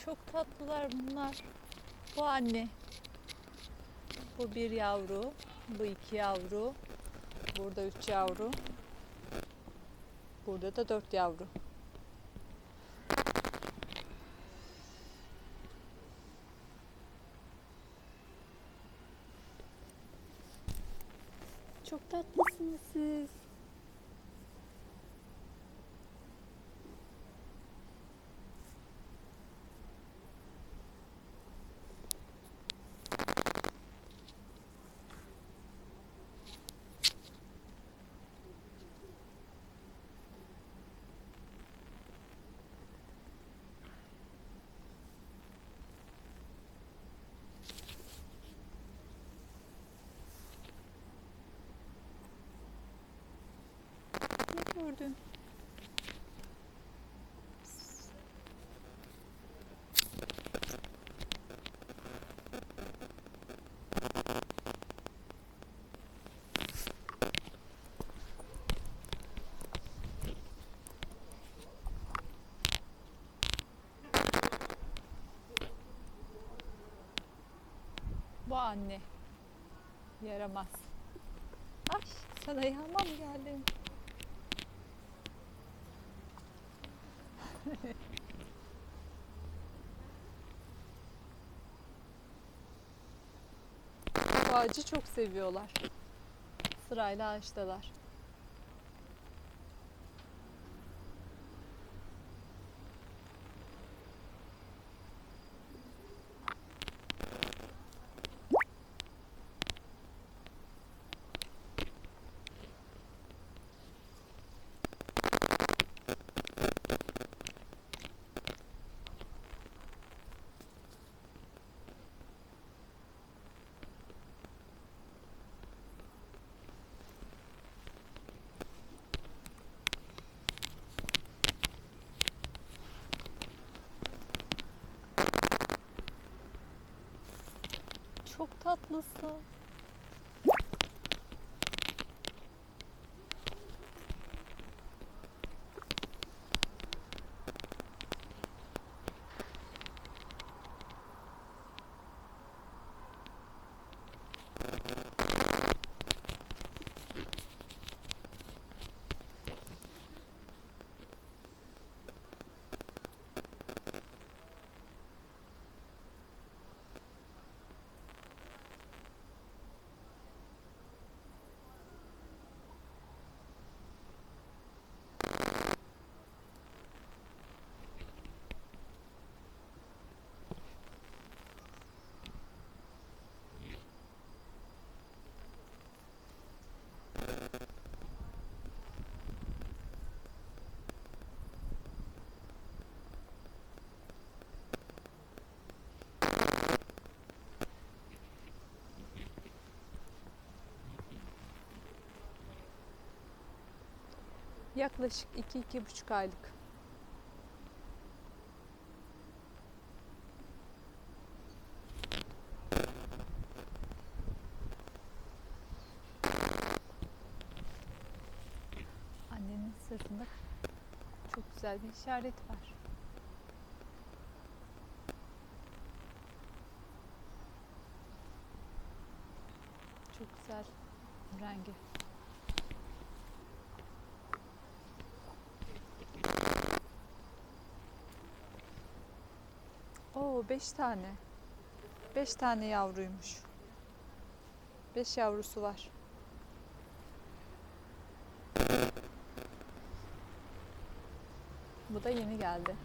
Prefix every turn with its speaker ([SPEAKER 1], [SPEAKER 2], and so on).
[SPEAKER 1] Çok tatlılar bunlar. Bu anne. Bu bir yavru. Bu iki yavru. Burada 3 yavru. Burada da 4 yavru. Çok tatlısınız siz. Ne gördün? Bu anne. Yaramaz. Ay, sana yağma mı geldim? Bu ağacı çok seviyorlar. Sırayla ağaçtalar. Çok tatlısın. Yaklaşık 2-2,5 aylık. Annenin sırtında çok güzel bir işaret var. Çok güzel rengi. Oo, 5 tane. 5 tane yavruymuş. 5 yavrusu var. Bu da yeni geldi.